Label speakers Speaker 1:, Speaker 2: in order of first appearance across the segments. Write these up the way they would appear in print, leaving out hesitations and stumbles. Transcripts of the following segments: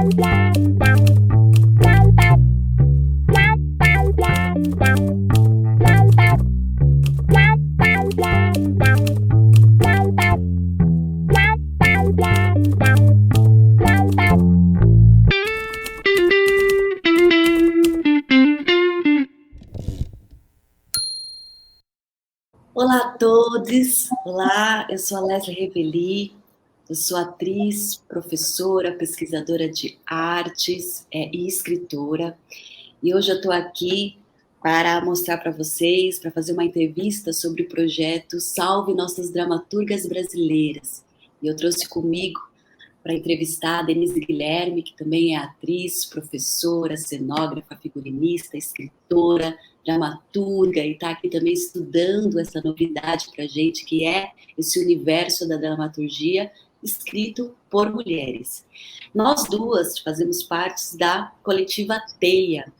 Speaker 1: Olá a todos, olá, eu sou a Leslie Revelli, eu sou atriz, professora, pesquisadora de artes e escritora, e hoje eu estou aqui para mostrar para vocês, para fazer uma entrevista sobre o projeto Salve Nossas Dramaturgas Brasileiras, e eu trouxe comigo para entrevistar a Denise Guilherme, que também é atriz, professora, cenógrafa, figurinista, escritora, dramaturga, e está aqui também estudando essa novidade para a gente, que é esse universo da dramaturgia escrito por mulheres. Nós duas fazemos parte da coletiva Teia,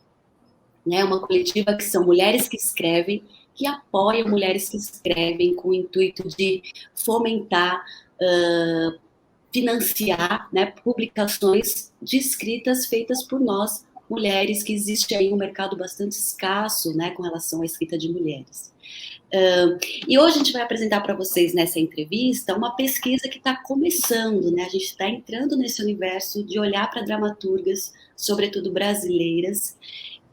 Speaker 1: né? Uma coletiva que são mulheres que escrevem, que apoiam mulheres que escrevem com o intuito de fomentar, financiar, né, publicações de escritas feitas por nós, mulheres, que existe aí um mercado bastante escasso, né, com relação à escrita de mulheres. E hoje a gente vai apresentar para vocês nessa entrevista uma pesquisa que está começando, né, a gente está entrando nesse universo de olhar para dramaturgas, sobretudo brasileiras,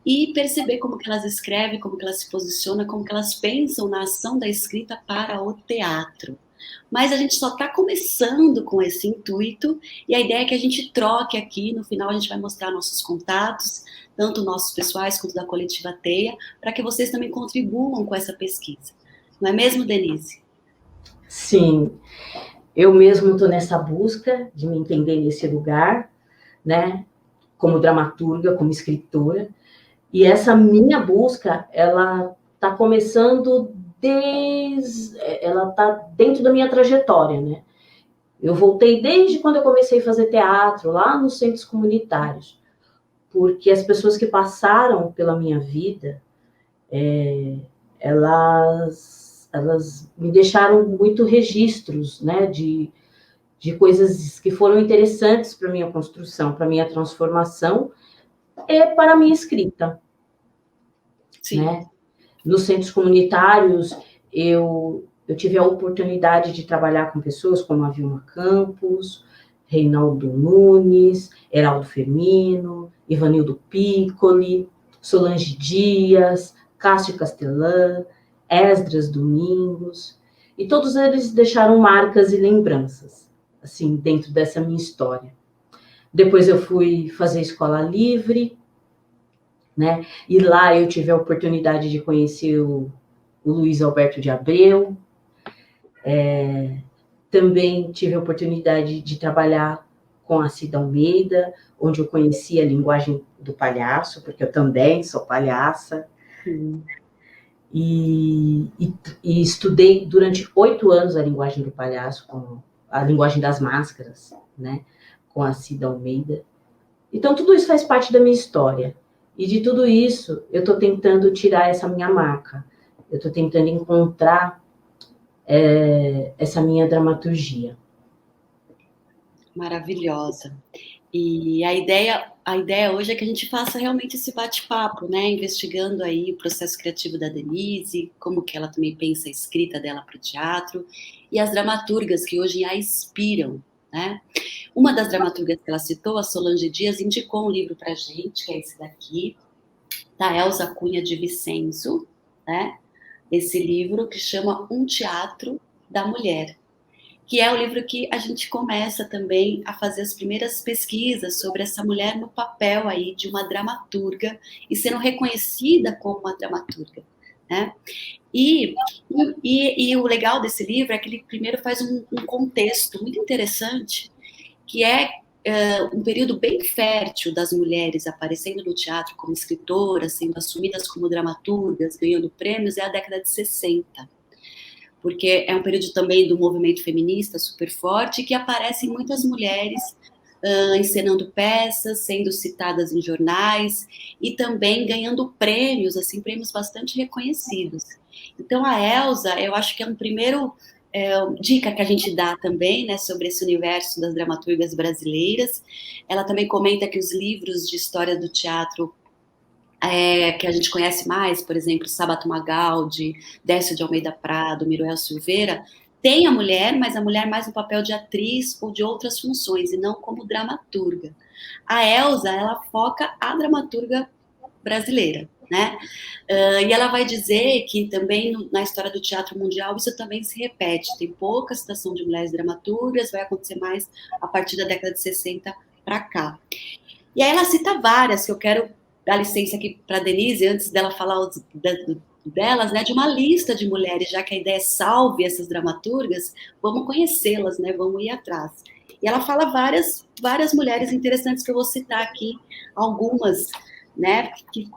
Speaker 1: e perceber como que elas escrevem, como que elas se posicionam, como que elas pensam na ação da escrita para o teatro. Mas a gente só está começando com esse intuito, e a ideia é que a gente troque aqui, no final a gente vai mostrar nossos contatos, tanto nossos pessoais quanto da coletiva Teia, para que vocês também contribuam com essa pesquisa. Não é mesmo, Denise?
Speaker 2: Sim, eu mesmo estou nessa busca de me entender nesse lugar, né, como dramaturga, como escritora, e essa minha busca, ela está começando ela está dentro da minha trajetória, né? Eu voltei desde quando eu comecei a fazer teatro, lá nos centros comunitários, porque as pessoas que passaram pela minha vida, elas me deixaram muito registros, né, de coisas que foram interessantes para a minha construção, para a minha transformação e para a minha escrita. Sim. Né? Nos centros comunitários, eu tive a oportunidade de trabalhar com pessoas como a Vilma Campos, Reinaldo Nunes, Heraldo Firmino, Ivanildo Piccoli, Solange Dias, Cássio Castelã, Esdras Domingos, e todos eles deixaram marcas e lembranças, assim, dentro dessa minha história. Depois eu fui fazer escola livre, né? E lá eu tive a oportunidade de conhecer o Luiz Alberto de Abreu. Também tive a oportunidade de trabalhar com a Cida Almeida, onde eu conheci a linguagem do palhaço, porque eu também sou palhaça. E estudei durante 8 anos a linguagem do palhaço, a linguagem das máscaras, né? Com a Cida Almeida. Então, tudo isso faz parte da minha história. E de tudo isso, eu estou tentando tirar essa minha marca. Eu estou tentando encontrar essa minha dramaturgia.
Speaker 1: Maravilhosa. E a ideia hoje é que a gente faça realmente esse bate-papo, né? Investigando aí o processo criativo da Denise, como que ela também pensa a escrita dela para o teatro, e as dramaturgas que hoje a inspiram, né? Uma das dramaturgas que ela citou, a Solange Dias, indicou um livro para a gente, que é esse daqui, da Elza Cunha de Vicenzo, né? Esse livro que chama Um Teatro da Mulher, que é o livro que a gente começa também a fazer as primeiras pesquisas sobre essa mulher no papel aí de uma dramaturga e sendo reconhecida como uma dramaturga, né? E o legal desse livro é que ele primeiro faz um contexto muito interessante, que é um período bem fértil das mulheres aparecendo no teatro como escritoras, sendo assumidas como dramaturgas, ganhando prêmios, é a década de 60. Porque é um período também do movimento feminista super forte, que aparecem muitas mulheres encenando peças, sendo citadas em jornais, e também ganhando prêmios, assim, prêmios bastante reconhecidos. Então, a Elza, eu acho que é um primeiro dica que a gente dá também, né, sobre esse universo das dramaturgas brasileiras. Ela também comenta que os livros de história do teatro que a gente conhece mais, por exemplo, Sábato Magaldi, Décio de Almeida Prado, Miroel Silveira, tem a mulher, mas a mulher mais no papel de atriz ou de outras funções, e não como dramaturga. A Elsa, ela foca a dramaturga brasileira, né? E ela vai dizer que também na história do teatro mundial isso também se repete. Tem pouca citação de mulheres dramaturgas, vai acontecer mais a partir da década de 60 para cá. E aí ela cita várias, que eu quero dar licença aqui para a Denise, antes dela falar delas, né, de uma lista de mulheres, já que a ideia é salve essas dramaturgas, vamos conhecê-las, né, vamos ir atrás. E ela fala várias mulheres interessantes que eu vou citar aqui, algumas, né,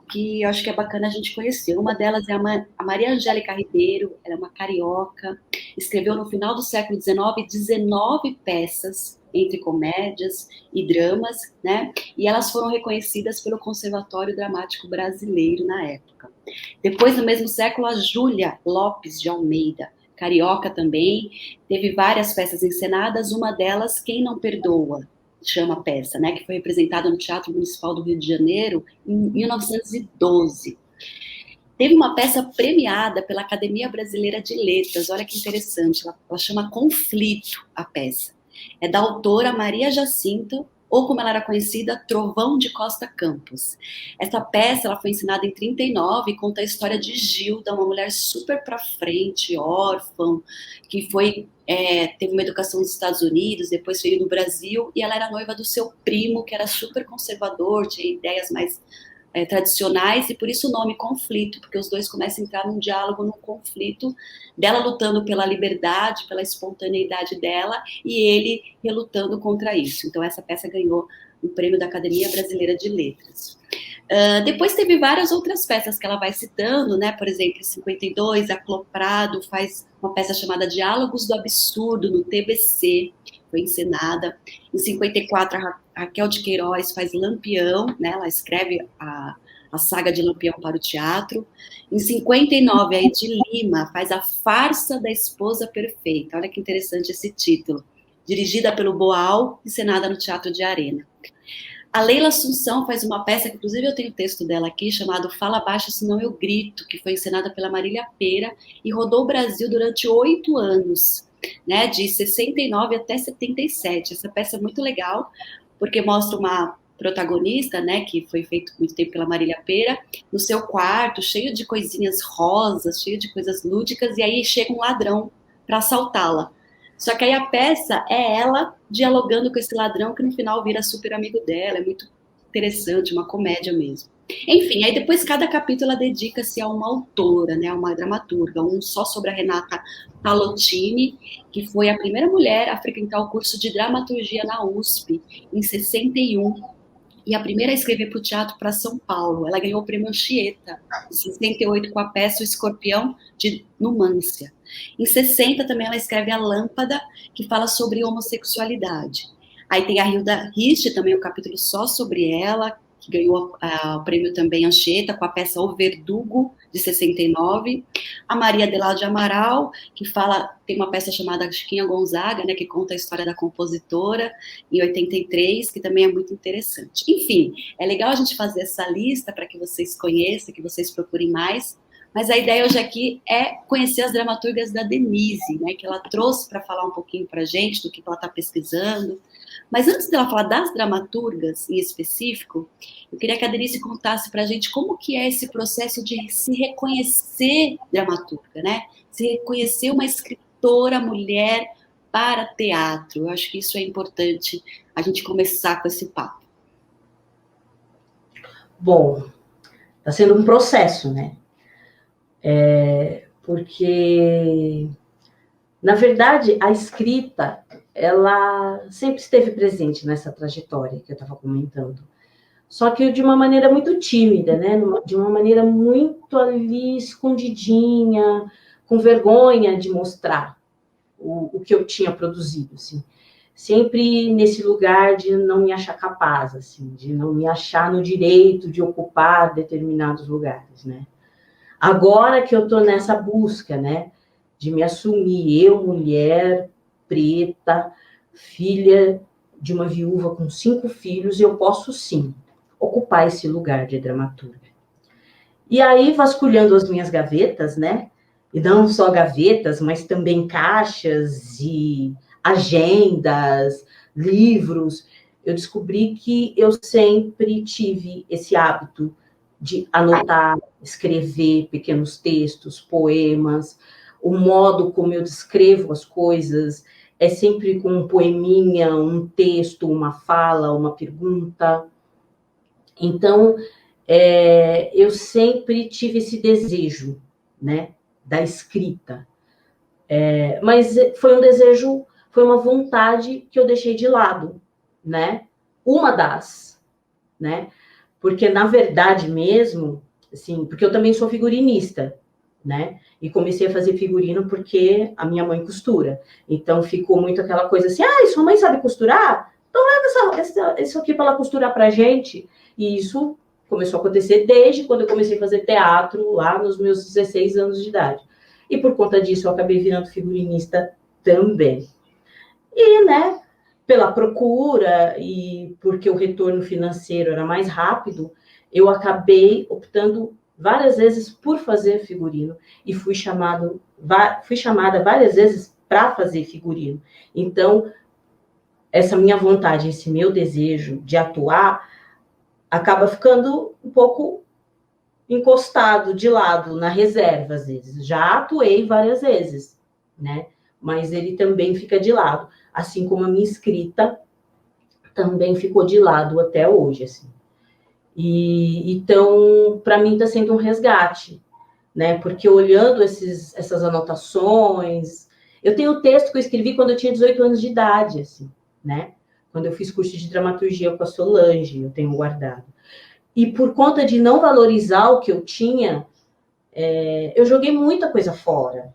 Speaker 1: que eu acho que é bacana a gente conhecer. Uma delas é a Maria Angélica Ribeiro, ela é uma carioca, escreveu no final do século XIX 19 peças, entre comédias e dramas, né? E elas foram reconhecidas pelo Conservatório Dramático Brasileiro na época. Depois, no mesmo século, a Júlia Lopes de Almeida, carioca também, teve várias peças encenadas, uma delas, Quem Não Perdoa, chama a peça, né? Que foi representada no Teatro Municipal do Rio de Janeiro em 1912. Teve uma peça premiada pela Academia Brasileira de Letras, olha que interessante, ela chama Conflito, a peça. É da autora Maria Jacinta, ou como ela era conhecida, Trovão de Costa Campos. Essa peça ela foi ensinada em 39 e conta a história de Gilda, uma mulher super para frente, órfã, que teve uma educação nos Estados Unidos, depois veio no Brasil, e ela era noiva do seu primo, que era super conservador, tinha ideias mais tradicionais, e por isso o nome Conflito, porque os dois começam a entrar num diálogo, num conflito, dela lutando pela liberdade, pela espontaneidade dela, e ele relutando contra isso. Então essa peça ganhou o prêmio da Academia Brasileira de Letras. Depois teve várias outras peças que ela vai citando, né? Por exemplo, em 52, a Clô Prado faz uma peça chamada Diálogos do Absurdo, no TBC, foi encenada. Em 54, a Raquel de Queiroz faz Lampião, né? Ela escreve a saga de Lampião para o teatro. Em 59, a Edi Lima faz A Farsa da Esposa Perfeita. Olha que interessante esse título. Dirigida pelo Boal, encenada no Teatro de Arena. A Leila Assunção faz uma peça, que inclusive eu tenho o texto dela aqui, chamado Fala Baixo, Senão Eu Grito, que foi encenada pela Marília Pêra e rodou o Brasil durante 8 anos, né, de 69 até 77. Essa peça é muito legal, porque mostra uma protagonista, né, que foi feito muito tempo pela Marília Pêra, no seu quarto, cheio de coisinhas rosas, cheio de coisas lúdicas, e aí chega um ladrão para assaltá-la. Só que aí a peça é ela dialogando com esse ladrão que no final vira super amigo dela, é muito interessante, uma comédia mesmo. Enfim, aí depois cada capítulo ela dedica-se a uma autora, né, a uma dramaturga, um só sobre a Renata Palottini, que foi a primeira mulher a frequentar o curso de dramaturgia na USP, em 61, e a primeira a escrever para o teatro para São Paulo. Ela ganhou o prêmio Anchieta, em 68, com a peça O Escorpião de Numância. Em 60 também ela escreve A Lâmpada, que fala sobre homossexualidade. Aí tem a Hilda Rist, também um capítulo só sobre ela, que ganhou o prêmio também Anchieta, com a peça O Verdugo, de 69. A Maria Adelaide de Amaral, que tem uma peça chamada Chiquinha Gonzaga, né, que conta a história da compositora, em 83, que também é muito interessante. Enfim, é legal a gente fazer essa lista para que vocês conheçam, que vocês procurem mais, mas a ideia hoje aqui é conhecer as dramaturgas da Denise, né, que ela trouxe para falar um pouquinho para a gente do que ela está pesquisando. Mas antes dela falar das dramaturgas em específico, eu queria que a Denise contasse para a gente como que é esse processo de se reconhecer dramaturga, né? Se reconhecer uma escritora mulher para teatro. Eu acho que isso é importante a gente começar com esse papo.
Speaker 2: Bom, está sendo um processo, né? Porque, na verdade, a escrita, ela sempre esteve presente nessa trajetória que eu estava comentando. Só que de uma maneira muito tímida, né? De uma maneira muito ali escondidinha, com vergonha de mostrar o que eu tinha produzido, assim. Sempre nesse lugar de não me achar capaz, assim, de não me achar no direito de ocupar determinados lugares, né? Agora que eu estou nessa busca, né, de me assumir, eu, mulher, preta, filha de uma viúva com 5 filhos, eu posso sim ocupar esse lugar de dramaturga. E aí, vasculhando as minhas gavetas, né? E não só gavetas, mas também caixas e agendas, livros, eu descobri que eu sempre tive esse hábito de anotar, escrever pequenos textos, poemas, o modo como eu descrevo as coisas é sempre com um poeminha, um texto, uma fala, uma pergunta. Então, eu sempre tive esse desejo, né, da escrita. Mas foi um desejo, foi uma vontade que eu deixei de lado, né? Uma das, né? Porque, na verdade mesmo, assim, porque eu também sou figurinista, né? E comecei a fazer figurino porque a minha mãe costura. Então, ficou muito aquela coisa assim, sua mãe sabe costurar? Então, leva isso aqui para ela costurar pra gente. E isso começou a acontecer desde quando eu comecei a fazer teatro, lá nos meus 16 anos de idade. E por conta disso, eu acabei virando figurinista também. E, né, pela procura e porque o retorno financeiro era mais rápido, eu acabei optando várias vezes por fazer figurino e fui chamada várias vezes para fazer figurino. Então, essa minha vontade, esse meu desejo de atuar, acaba ficando um pouco encostado de lado, na reserva, às vezes. Já atuei várias vezes, né? Mas ele também fica de lado. Assim como a minha escrita também ficou de lado até hoje, assim. E então, para mim, está sendo um resgate, né? Porque olhando essas anotações, eu tenho o texto que eu escrevi quando eu tinha 18 anos de idade, assim, né? Quando eu fiz curso de dramaturgia com a Solange, eu tenho guardado. E por conta de não valorizar o que eu tinha, eu joguei muita coisa fora,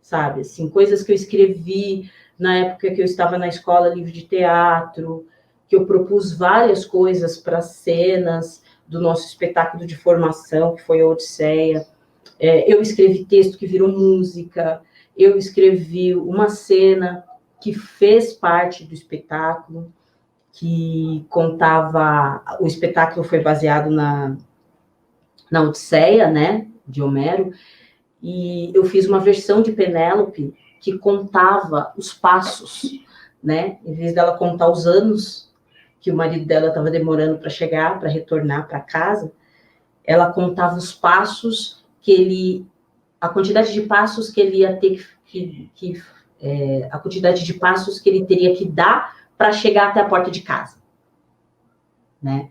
Speaker 2: sabe? Assim, coisas que eu escrevi na época que eu estava na escola livre de teatro, que eu propus várias coisas para cenas do nosso espetáculo de formação, que foi a Odisseia. Eu escrevi texto que virou música, eu escrevi uma cena que fez parte do espetáculo, que contava... O espetáculo foi baseado na Odisseia, né, de Homero, e eu fiz uma versão de Penélope que contava os passos, né, em vez dela contar os anos que o marido dela estava demorando para chegar, para retornar para casa, ela contava os passos a quantidade de passos que ele ia ter a quantidade de passos que ele teria que dar para chegar até a porta de casa, né?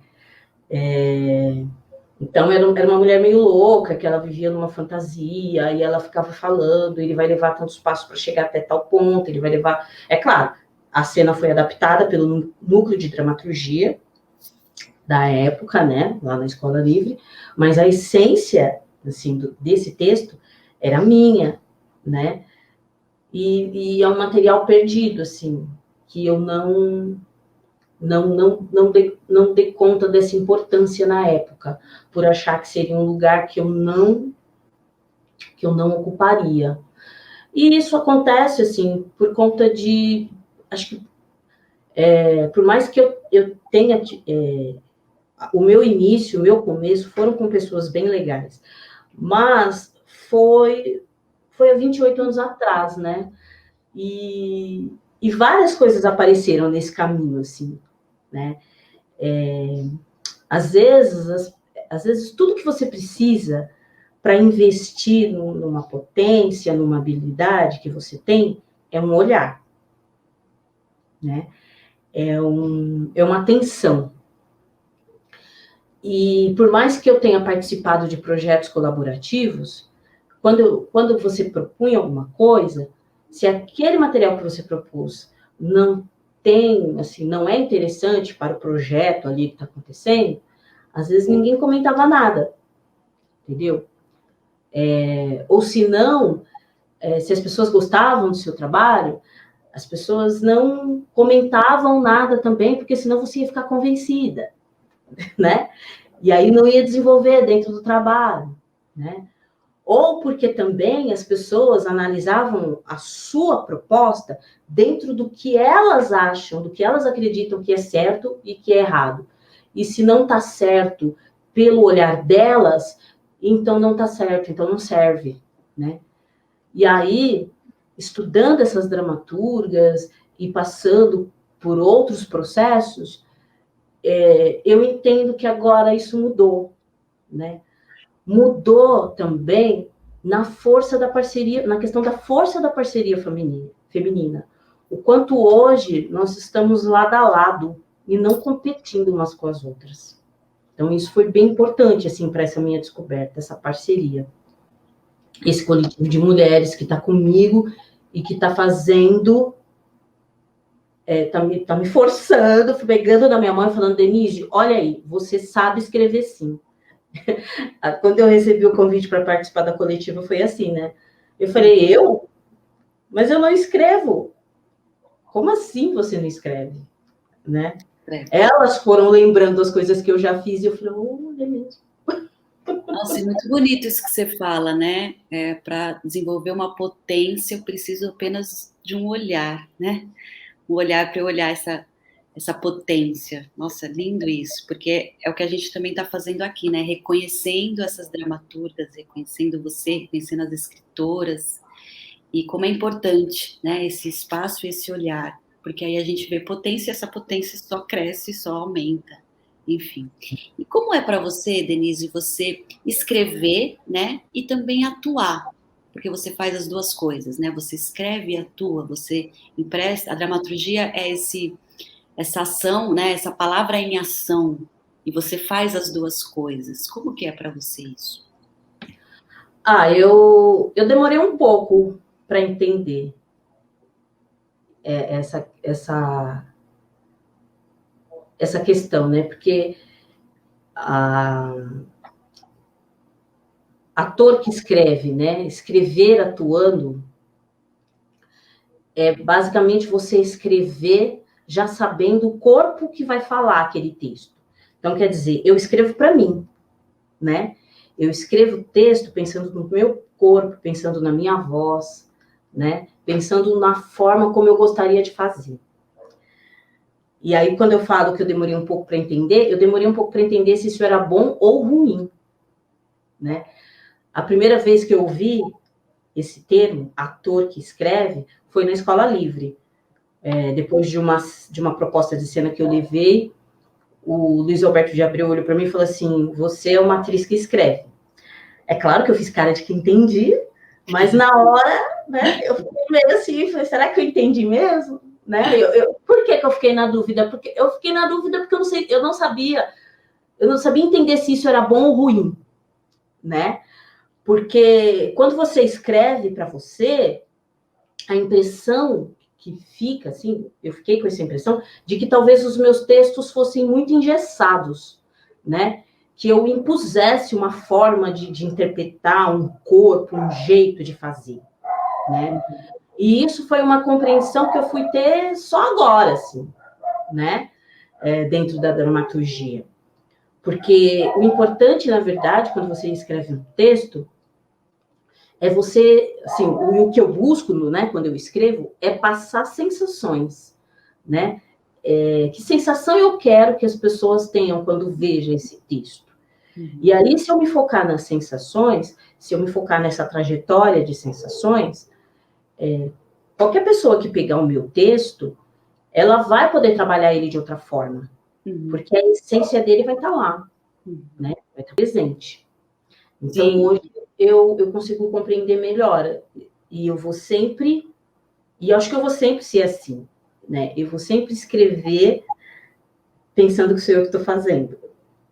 Speaker 2: Então, era uma mulher meio louca, que ela vivia numa fantasia, e ela ficava falando, ele vai levar tantos passos para chegar até tal ponto, ele vai levar... É claro, a cena foi adaptada pelo núcleo de dramaturgia da época, né, lá na Escola Livre, mas a essência, assim, desse texto era minha, né? E é um material perdido, assim, que eu não dei conta dessa importância na época, por achar que seria um lugar que eu não ocuparia. E isso acontece, assim, por conta de... Acho que, por mais que eu tenha... o meu início, o meu começo, foram com pessoas bem legais. Mas foi há 28 anos atrás, né? E várias coisas apareceram nesse caminho, assim, né? Às vezes, tudo que você precisa para investir numa potência, numa habilidade que você tem, é um olhar, né? É uma atenção. E por mais que eu tenha participado de projetos colaborativos, quando você propunha alguma coisa, se aquele material que você propôs não é interessante para o projeto ali que está acontecendo, às vezes ninguém comentava nada, entendeu? Ou se não, se as pessoas gostavam do seu trabalho, as pessoas não comentavam nada também, porque senão você ia ficar convencida, né? E aí não ia desenvolver dentro do trabalho, né? ou porque também as pessoas analisavam a sua proposta dentro do que elas acham, do que elas acreditam que é certo e que é errado. E se não está certo pelo olhar delas, então não está certo, então não serve, né? E aí, estudando essas dramaturgas e passando por outros processos, eu entendo que agora isso mudou, né? Mudou também na força da parceria, na questão da força da parceria feminina. O quanto hoje nós estamos lado a lado e não competindo umas com as outras. Então, isso foi bem importante, assim, para essa minha descoberta, essa parceria. Esse coletivo de mulheres que está comigo e que está fazendo, tá me forçando, pegando na minha mão e falando, Denise, olha aí, você sabe escrever sim. Quando eu recebi o convite para participar da coletiva, foi assim, né? Eu falei, eu? Mas eu não escrevo. Como assim você não escreve? Né? Elas foram lembrando as coisas que eu já fiz e eu falei, olha mesmo.
Speaker 1: Nossa, é muito bonito isso que você fala, né? Para desenvolver uma potência, eu preciso apenas de um olhar, né? Um olhar para eu olhar essa potência. Nossa, lindo isso, porque é o que a gente também está fazendo aqui, né? Reconhecendo essas dramaturgas, reconhecendo você, reconhecendo as escritoras, e como é importante, né? Esse espaço e esse olhar, porque aí a gente vê potência e essa potência só cresce, só aumenta. Enfim. E como é para você, Denise, você escrever, né, e também atuar? Porque você faz as duas coisas, né? Você escreve e atua, você empresta. A dramaturgia é essa ação, né? Essa palavra em ação. E você faz as duas coisas. Como que é para você isso?
Speaker 2: Eu demorei um pouco para entender essa questão, né? Porque a ator que escreve, né? Escrever atuando é basicamente você escrever já sabendo o corpo que vai falar aquele texto. Então, quer dizer, eu escrevo para mim, né? Eu escrevo o texto pensando no meu corpo, pensando na minha voz, né? Pensando na forma como eu gostaria de fazer. E aí, quando eu falo que eu demorei um pouco para entender, eu demorei um pouco para entender se isso era bom ou ruim, né? A primeira vez que eu ouvi esse termo, ator que escreve, foi na Escola Livre. Depois de uma proposta de cena que eu levei, o Luiz Alberto de Abreu olhou para mim e falou assim, você é uma atriz que escreve. É claro que eu fiz cara de que entendi, mas na hora, né, eu fiquei meio assim, falei, será que eu entendi mesmo? Né? Por que eu fiquei na dúvida? Porque eu fiquei na dúvida porque eu não sabia entender se isso era bom ou ruim, né? Porque quando você escreve para você, a impressão que fica, assim, eu fiquei com essa impressão de que talvez os meus textos fossem muito engessados, né? Que eu impusesse uma forma de interpretar um corpo, um jeito de fazer, né? E isso foi uma compreensão que eu fui ter só agora, assim, né? Dentro da dramaturgia. Porque o importante, na verdade, quando você escreve um texto, é você, assim, o que eu busco, né, quando eu escrevo, é passar sensações, né? Que sensação eu quero que as pessoas tenham quando vejam esse texto? E aí, se eu me focar nas sensações, se eu me focar nessa trajetória de sensações, qualquer pessoa que pegar o meu texto, ela vai poder trabalhar ele de outra forma, porque a essência dele vai estar lá, né? Vai estar presente. Então, sim, hoje eu consigo compreender melhor. E eu vou sempre... E acho que eu vou sempre ser assim, né? Eu vou sempre escrever pensando que sou eu que estou fazendo,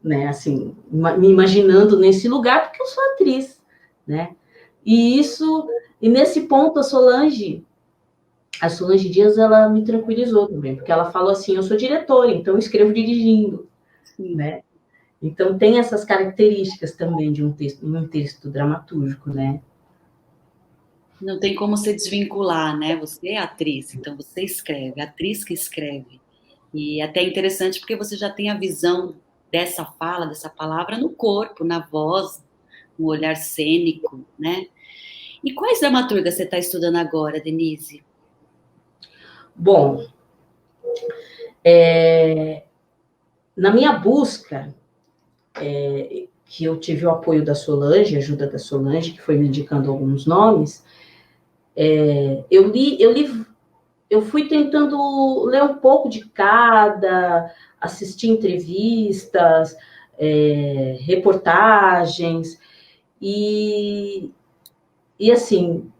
Speaker 2: né? Assim, me imaginando nesse lugar, porque eu sou atriz, né? E nesse ponto, a Solange Dias, ela me tranquilizou também, porque ela falou assim, eu sou diretora, então eu escrevo dirigindo, sim, né? Então, tem essas características também de um texto dramatúrgico, né?
Speaker 1: Não tem como se desvincular, né? Você é atriz, então você escreve, a atriz que escreve. E até interessante porque você já tem a visão dessa fala, dessa palavra no corpo, na voz, um olhar cênico, né? E quais dramaturgas você está estudando agora, Denise?
Speaker 2: Bom, na minha busca, que eu tive o apoio da Solange, a ajuda da Solange, que foi me indicando alguns nomes, eu fui tentando ler um pouco de cada, assistir entrevistas, reportagens, e assim,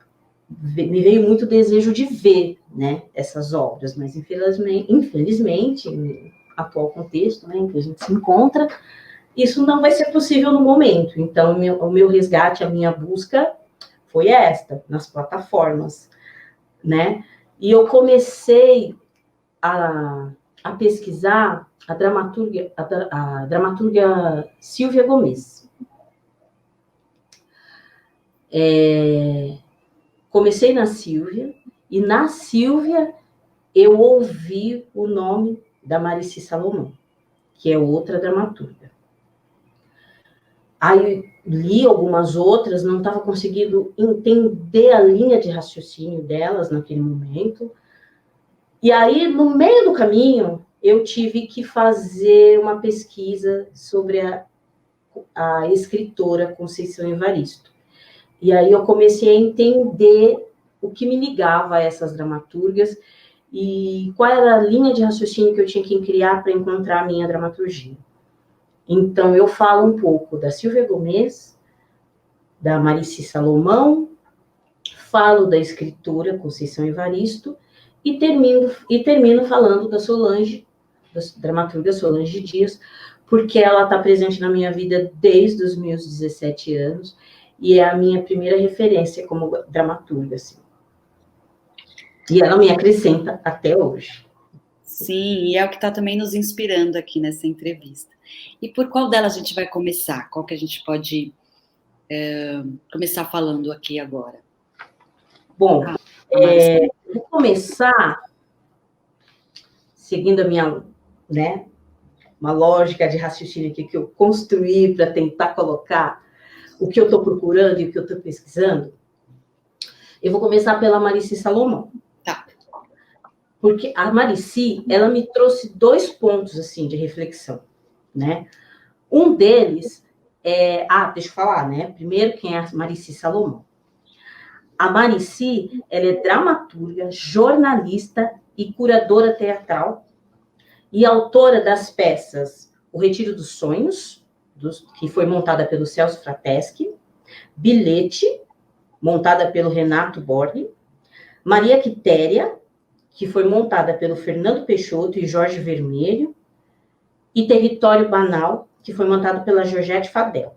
Speaker 2: me veio muito desejo de ver, né, essas obras, mas infelizmente, no atual contexto, né, em que a gente se encontra, isso não vai ser possível no momento. Então, o meu resgate, a minha busca foi esta, nas plataformas, né? E eu comecei a pesquisar a dramaturga Silvia Gomes. Comecei na Silvia, e na Silvia eu ouvi o nome da Marici Salomão, que é outra dramaturga. Aí li algumas outras, não estava conseguindo entender a linha de raciocínio delas naquele momento. E aí, no meio do caminho, eu tive que fazer uma pesquisa sobre a escritora Conceição Evaristo. E aí eu comecei a entender o que me ligava a essas dramaturgas e qual era a linha de raciocínio que eu tinha que criar para encontrar a minha dramaturgia. Então, eu falo um pouco da Silvia Gomes, da Marici Salomão, falo da escritora Conceição Evaristo e termino falando da Solange, da dramaturga Solange Dias, porque ela está presente na minha vida desde os meus 17 anos e é a minha primeira referência como dramaturga, assim. E ela me acrescenta até hoje.
Speaker 1: Sim, e é o que está também nos inspirando aqui nessa entrevista. E por qual delas a gente vai começar? Qual que a gente pode começar falando aqui agora?
Speaker 2: Bom, vou começar seguindo a minha, né, uma lógica de raciocínio aqui que eu construí para tentar colocar o que eu estou procurando e o que eu estou pesquisando. Eu vou começar pela Marici Salomão.
Speaker 1: Tá.
Speaker 2: Porque a Marici, ela me trouxe 2 pontos, assim, de reflexão, né? Um deles deixa eu falar, né? Primeiro, quem é a Marici Salomão? A Marici, ela é dramaturga, jornalista e curadora teatral e autora das peças O Retiro dos Sonhos, que foi montada pelo Celso Frateschi, Bilhete, montada pelo Renato Borghi, Maria Quitéria, que foi montada pelo Fernando Peixoto e Jorge Vermelho, e Território Banal, que foi montado pela Georgette Fadel.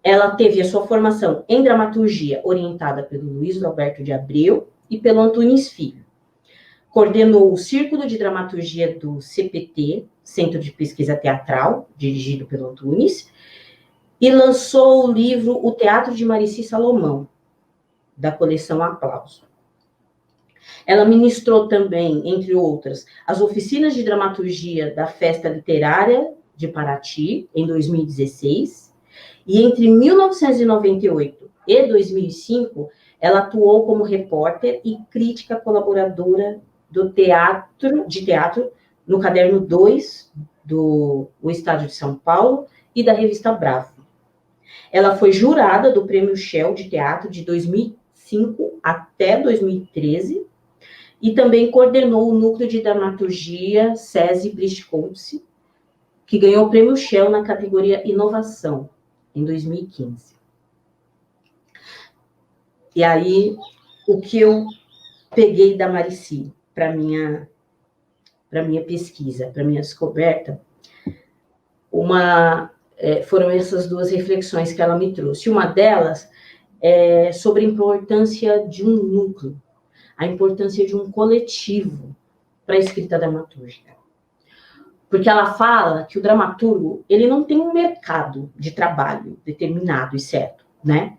Speaker 2: Ela teve a sua formação em dramaturgia orientada pelo Luiz Roberto de Abreu e pelo Antunes Filho. Coordenou o Círculo de Dramaturgia do CPT, Centro de Pesquisa Teatral, dirigido pelo Antunes, e lançou o livro O Teatro de Marici Salomão, da coleção Aplauso. Ela ministrou também, entre outras, as oficinas de dramaturgia da Festa Literária de Paraty, em 2016, e entre 1998 e 2005, ela atuou como repórter e crítica colaboradora de teatro no Caderno 2 do O Estado de São Paulo e da revista Bravo. Ela foi jurada do Prêmio Shell de Teatro de 2005 até 2013 e também coordenou o Núcleo de Dramaturgia SESI Bristolce, que ganhou o Prêmio Shell na categoria Inovação, em 2015. E aí, o que eu peguei da Marici para minha pesquisa, para minha descoberta, foram essas 2 reflexões que ela me trouxe. Uma delas é sobre a importância de um núcleo, a importância de um coletivo para a escrita dramatúrgica. Porque ela fala que o dramaturgo, ele não tem um mercado de trabalho determinado e certo, né?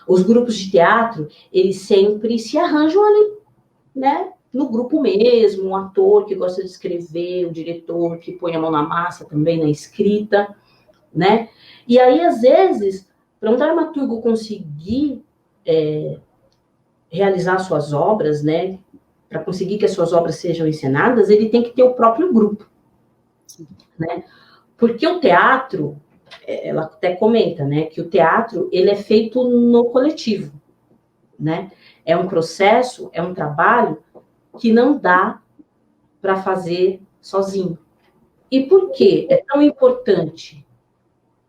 Speaker 2: Os grupos de teatro, eles sempre se arranjam ali, né? No grupo mesmo, um ator que gosta de escrever, o diretor que põe a mão na massa também na escrita, né? E aí, às vezes, para um dramaturgo conseguir realizar suas obras, né, para conseguir que as suas obras sejam encenadas, ele tem que ter o próprio grupo, né? Porque o teatro, ela até comenta, né, que o teatro, ele é feito no coletivo, né? É um processo, é um trabalho que não dá para fazer sozinho. E por que é tão importante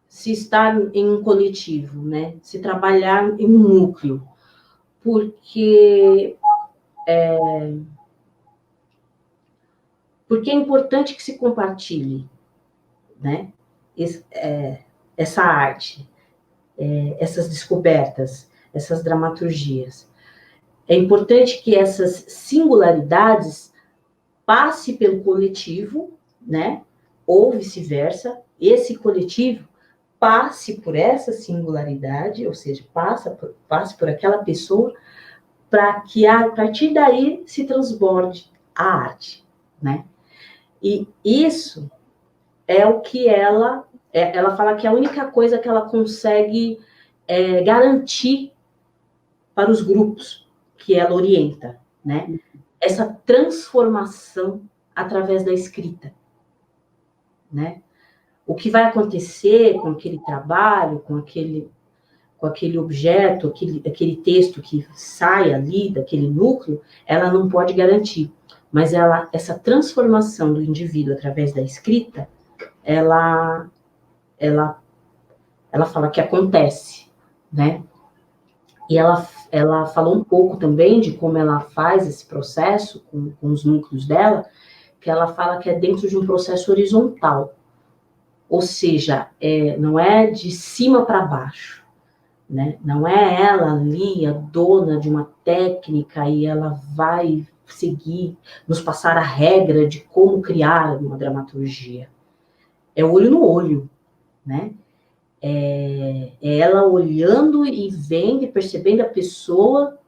Speaker 2: se estar em um coletivo, né? Se trabalhar em um núcleo? Porque é importante que se compartilhe, né? Essa arte, essas descobertas, essas dramaturgias. É importante que essas singularidades passe pelo coletivo, né? Ou vice-versa, esse coletivo passe por essa singularidade, ou seja, passe por aquela pessoa, para que a partir daí se transborde a arte, né? E isso é o que ela fala que é a única coisa que ela consegue garantir para os grupos que ela orienta, né? Essa transformação através da escrita, né? O que vai acontecer com aquele trabalho, com aquele objeto, aquele texto que sai ali daquele núcleo, ela não pode garantir. Mas essa transformação do indivíduo através da escrita, ela fala que acontece, né? E ela falou um pouco também de como ela faz esse processo com os núcleos dela, que ela fala que é dentro de um processo horizontal, ou seja, não é de cima para baixo, né? Não é ela ali a dona de uma técnica e ela vai seguir, nos passar a regra de como criar uma dramaturgia. É olho no olho, né? É ela olhando e vendo e percebendo a pessoa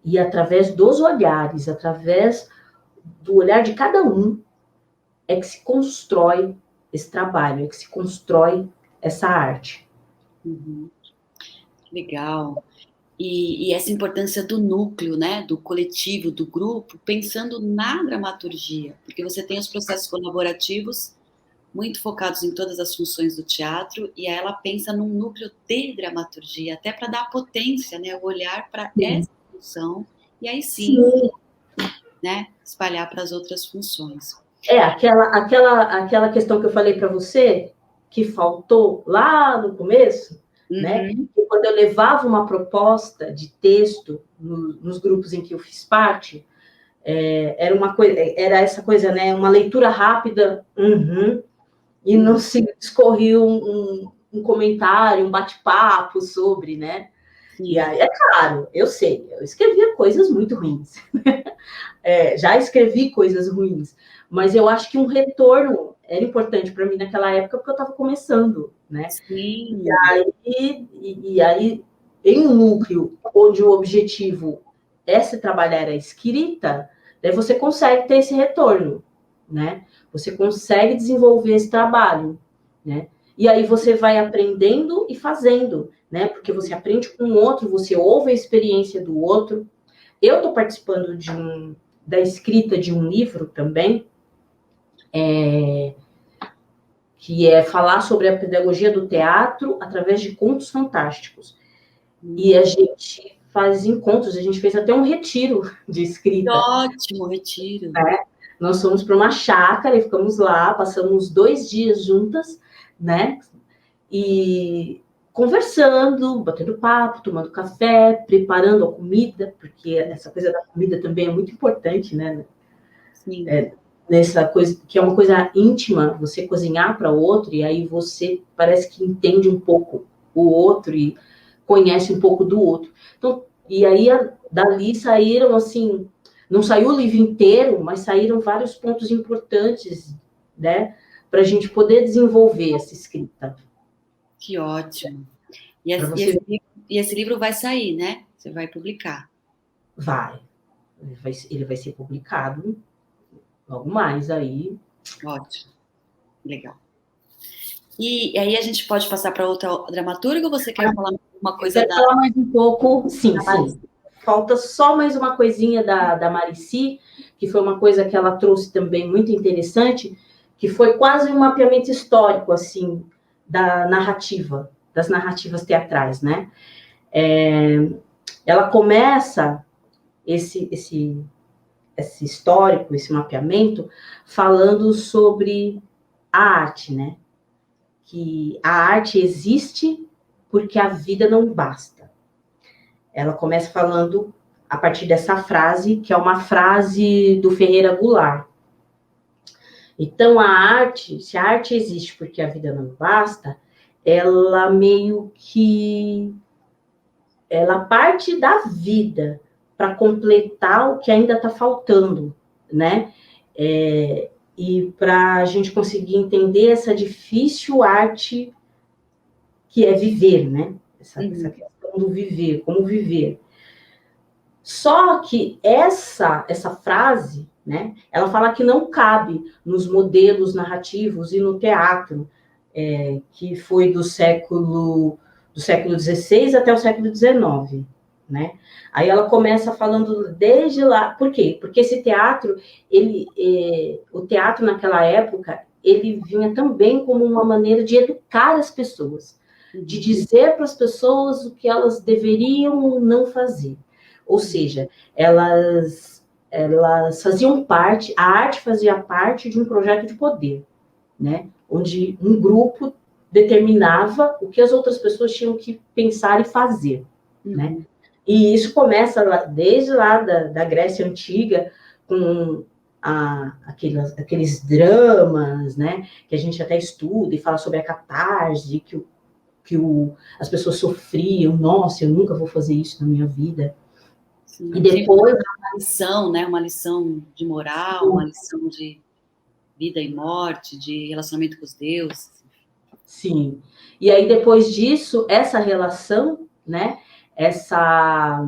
Speaker 2: e através dos olhares, através do olhar de cada um, é que se constrói esse trabalho, é que se constrói essa arte.
Speaker 1: Uhum. Legal. E essa importância do núcleo, né, do coletivo, do grupo, pensando na dramaturgia, porque você tem os processos colaborativos muito focados em todas as funções do teatro, e aí ela pensa num núcleo de dramaturgia, até para dar potência, né, o olhar para essa função, e aí sim, né, espalhar para as outras funções.
Speaker 2: Aquela questão que eu falei para você, que faltou lá no começo, né? E quando eu levava uma proposta de texto nos grupos em que eu fiz parte, era essa coisa, né? Uma leitura rápida, e não se discorria um comentário, um bate-papo sobre, né? Sim. E aí, é claro, eu sei, eu escrevia coisas muito ruins. Já escrevi coisas ruins, mas eu acho que um retorno era importante para mim naquela época, porque eu estava começando, né?
Speaker 1: Sim.
Speaker 2: E aí, em um núcleo onde o objetivo é se trabalhar a escrita, daí você consegue ter esse retorno, né? Você consegue desenvolver esse trabalho, né? E aí você vai aprendendo e fazendo, né? Porque você aprende com o outro, você ouve a experiência do outro. Eu estou participando da escrita de um livro também, que é falar sobre a pedagogia do teatro através de contos fantásticos. E a gente faz encontros, a gente fez até um retiro de escrita.
Speaker 1: Ótimo, retiro.
Speaker 2: Nós fomos para uma chácara e ficamos lá, passamos 2 dias juntas, né? E conversando, batendo papo, tomando café, preparando a comida, porque essa coisa da comida também é muito importante, né?
Speaker 1: Sim.
Speaker 2: Nessa coisa, que é uma coisa íntima, você cozinhar para o outro, e aí você parece que entende um pouco o outro e conhece um pouco do outro. Então, e aí dali saíram, assim, não saiu o livro inteiro, mas saíram vários pontos importantes, né, para a gente poder desenvolver essa escrita.
Speaker 1: Que ótimo. E esse livro vai sair, né? Você vai publicar?
Speaker 2: Vai. Ele vai ser publicado logo mais aí.
Speaker 1: Ótimo. Legal. E aí a gente pode passar para outra dramaturga ou você quer falar alguma
Speaker 2: Eu
Speaker 1: coisa
Speaker 2: quero falar mais um pouco, sim,
Speaker 1: da
Speaker 2: sim.
Speaker 1: Marici.
Speaker 2: Falta só mais uma coisinha da Marici, que foi uma coisa que ela trouxe também muito interessante, que foi quase um mapeamento histórico, assim, das narrativas teatrais, né? Ela começa esse histórico, esse mapeamento, falando sobre a arte, né? Que a arte existe porque a vida não basta. Ela começa falando a partir dessa frase, que é uma frase do Ferreira Goulart. Então, se a arte existe porque a vida não basta, ela meio que ela parte da vida para completar o que ainda está faltando, né? E para a gente conseguir entender essa difícil arte que é viver, né? Essa questão do viver, como viver. Só que essa frase, né? Ela fala que não cabe nos modelos narrativos e no teatro, que foi do século XVI até o século XIX, né? Aí ela começa falando desde lá, por quê? Porque esse teatro, o teatro naquela época, ele vinha também como uma maneira de educar as pessoas, de dizer para as pessoas o que elas deveriam ou não fazer. Ou seja, elas faziam parte, a arte fazia parte de um projeto de poder, né? Onde um grupo determinava o que as outras pessoas tinham que pensar e fazer, né? E isso começa desde lá da Grécia Antiga, com aqueles dramas, né? Que a gente até estuda e fala sobre a catarse, as pessoas sofriam. Nossa, eu nunca vou fazer isso na minha vida.
Speaker 1: Sim,
Speaker 2: e depois...
Speaker 1: uma lição, né? Uma lição de moral, uma lição de vida e morte, de relacionamento com os deuses.
Speaker 2: Sim. E aí, depois disso, essa relação, né? Essa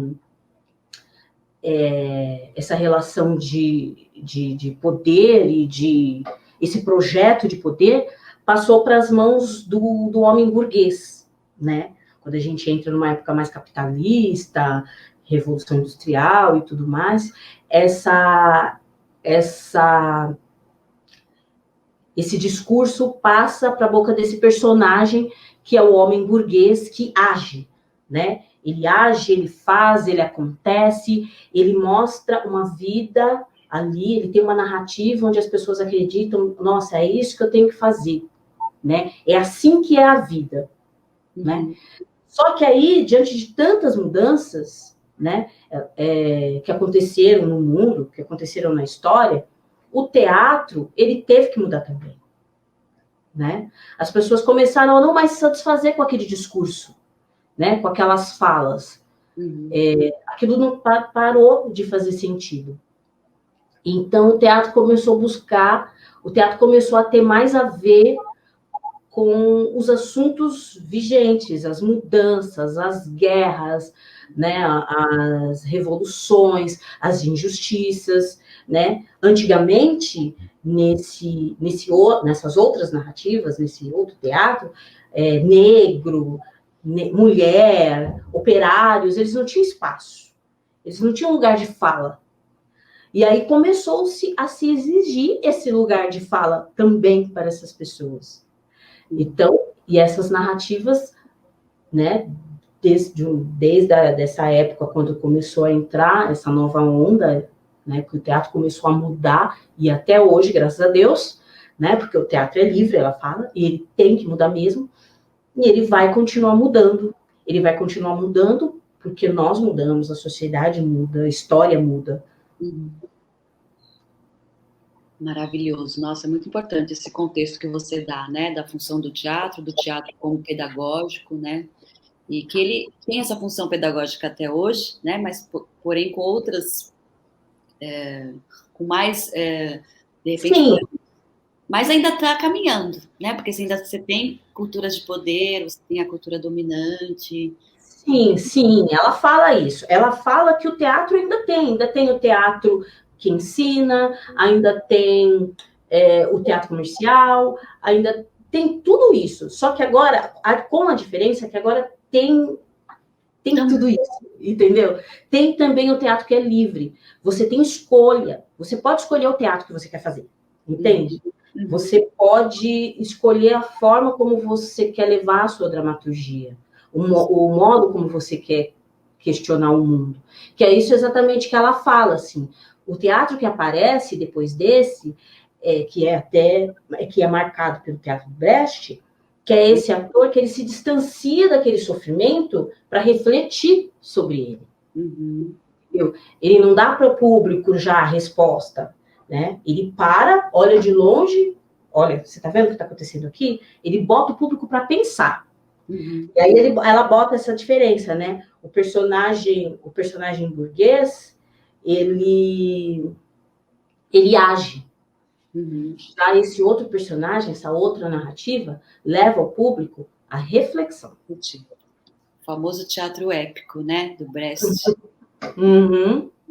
Speaker 2: relação de poder e esse projeto de poder passou para as mãos do homem burguês, né? Quando a gente entra numa época mais capitalista, Revolução Industrial e tudo mais, esse discurso passa para a boca desse personagem que é o homem burguês que age, né? Ele age, ele faz, ele acontece, ele mostra uma vida ali, ele tem uma narrativa onde as pessoas acreditam, nossa, é isso que eu tenho que fazer, né? É assim que é a vida, né? Só que aí, diante de tantas mudanças, né, que aconteceram no mundo, que aconteceram na história, o teatro, ele teve que mudar também, né? As pessoas começaram a não mais se satisfazer com aquele discurso, né, com aquelas falas. Aquilo não parou de fazer sentido. Então, o teatro começou a ter mais a ver com os assuntos vigentes, as mudanças, as guerras, né, as revoluções, as injustiças, né? Antigamente, nessas outras narrativas, nesse outro teatro, negro, mulher, operários, eles não tinham espaço, eles não tinham lugar de fala. E aí começou-se a se exigir esse lugar de fala também para essas pessoas. Então, e essas narrativas, né, desde dessa época, quando começou a entrar essa nova onda, né, que o teatro começou a mudar, e até hoje, graças a Deus, né, porque o teatro é livre, ela fala, e ele tem que mudar mesmo, e ele vai continuar mudando porque nós mudamos, a sociedade muda, a história muda.
Speaker 1: Maravilhoso. Nossa, é muito importante esse contexto que você dá, né, da função do teatro como pedagógico, né, e que ele tem essa função pedagógica até hoje, né, mas porém com outras, com mais, de repente,
Speaker 2: Sim.
Speaker 1: mas ainda está caminhando, né, porque você tem culturas de poder, você tem a cultura dominante.
Speaker 2: Sim, ela fala isso. Ela fala que o teatro ainda tem o teatro que ensina, ainda tem o teatro comercial, ainda tem tudo isso. Só que agora, com a diferença que agora tem Tem tudo isso, entendeu? Tem também o teatro que é livre. Você tem escolha. Você pode escolher o teatro que você quer fazer, entende? Você pode escolher a forma como você quer levar a sua dramaturgia, o modo como você quer questionar o mundo. Que é isso exatamente que ela fala, assim. O teatro que aparece depois desse, que é marcado pelo teatro Brecht, que é esse ator que ele se distancia daquele sofrimento para refletir sobre ele. Ele não dá para o público já a resposta, né? Ele para, olha de longe, olha, você está vendo o que está acontecendo aqui? Ele bota o público para pensar. E aí ela bota essa diferença, né? O personagem burguês, ele age. Já esse outro personagem, essa outra narrativa, leva o público à reflexão.
Speaker 1: O famoso teatro épico, né? Do Brecht.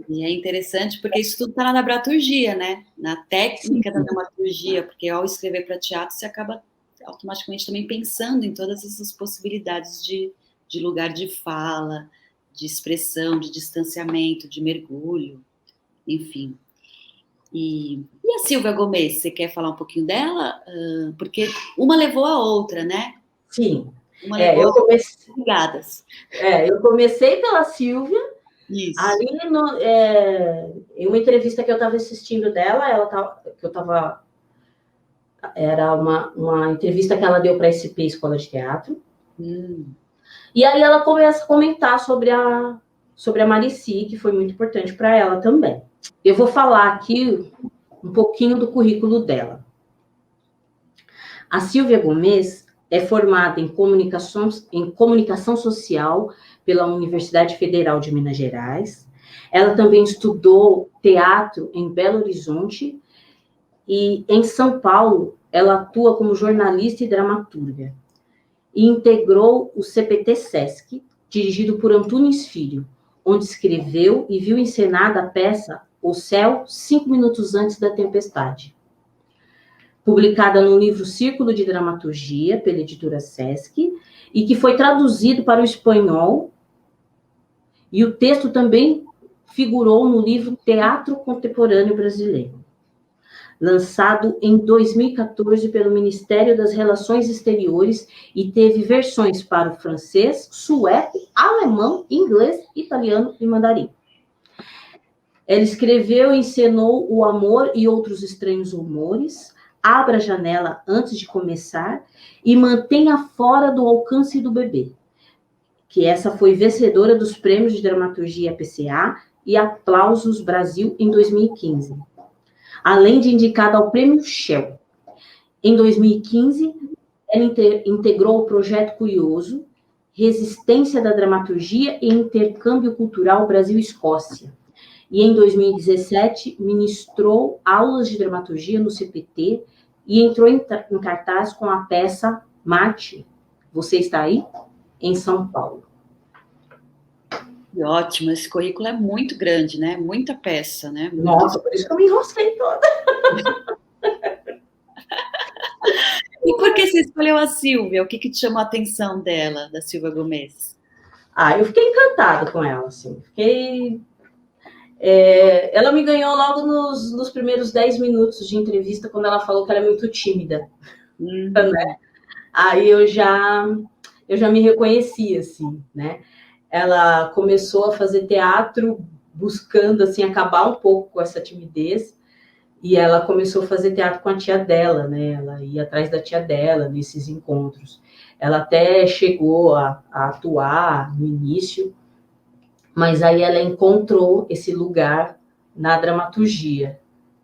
Speaker 1: E é interessante porque isso tudo está na dramaturgia, né? Na técnica da dramaturgia, porque ao escrever para teatro você acaba automaticamente também pensando em todas essas possibilidades de lugar de fala, de expressão, de distanciamento, de mergulho, enfim. E a Silvia Gomes, você quer falar um pouquinho dela? Porque uma levou a outra, né?
Speaker 2: Sim.
Speaker 1: Uma levou
Speaker 2: eu comecei,
Speaker 1: ligadas.
Speaker 2: Eu comecei pela Silvia.
Speaker 1: Isso.
Speaker 2: Ali, em uma entrevista que eu estava assistindo dela, era uma entrevista que ela deu para a SP Escola de Teatro. E aí ela começa a comentar sobre a Marici, que foi muito importante para ela também. Eu vou falar aqui um pouquinho do currículo dela. A Silvia Gomes é formada em comunicação social pela Universidade Federal de Minas Gerais. Ela também estudou teatro em Belo Horizonte e em São Paulo ela atua como jornalista e dramaturga. E integrou o CPT-Sesc, dirigido por Antunes Filho, onde escreveu e viu encenada a peça O Céu, 5 minutos antes da tempestade. Publicada no livro Círculo de Dramaturgia, pela editora Sesc, e que foi traduzido para o espanhol, e o texto também figurou no livro Teatro Contemporâneo Brasileiro, lançado em 2014 pelo Ministério das Relações Exteriores e teve versões para o francês, sueco, alemão, inglês, italiano e mandarim. Ela escreveu e encenou O Amor e Outros Estranhos Humores, Abra a Janela Antes de Começar e Mantenha Fora do Alcance do Bebê, que essa foi vencedora dos prêmios de dramaturgia PCA e Aplausos Brasil em 2015, além de indicada ao Prêmio Shell. Em 2015, ela integrou o projeto Curioso, Resistência da Dramaturgia e Intercâmbio Cultural Brasil-Escócia. E em 2017, ministrou aulas de dramaturgia no CPT e entrou em cartaz com a peça Marte, Você Está Aí? Em São Paulo.
Speaker 1: Ótimo, esse currículo é muito grande, né? Muita peça, né?
Speaker 2: Nossa, por isso que eu me enrosquei toda.
Speaker 1: E por que você escolheu a Silvia? O que te chamou a atenção dela, da Silvia Gomes?
Speaker 2: Eu fiquei encantada com ela, assim. Ela me ganhou logo nos primeiros 10 minutos de entrevista, quando ela falou que ela é muito tímida. Né? Aí eu já me reconheci, assim, né? Ela começou a fazer teatro buscando, assim, acabar um pouco com essa timidez, e ela começou a fazer teatro com a tia dela, né? Ela ia atrás da tia dela nesses encontros. Ela até chegou a atuar no início, mas aí ela encontrou esse lugar na dramaturgia,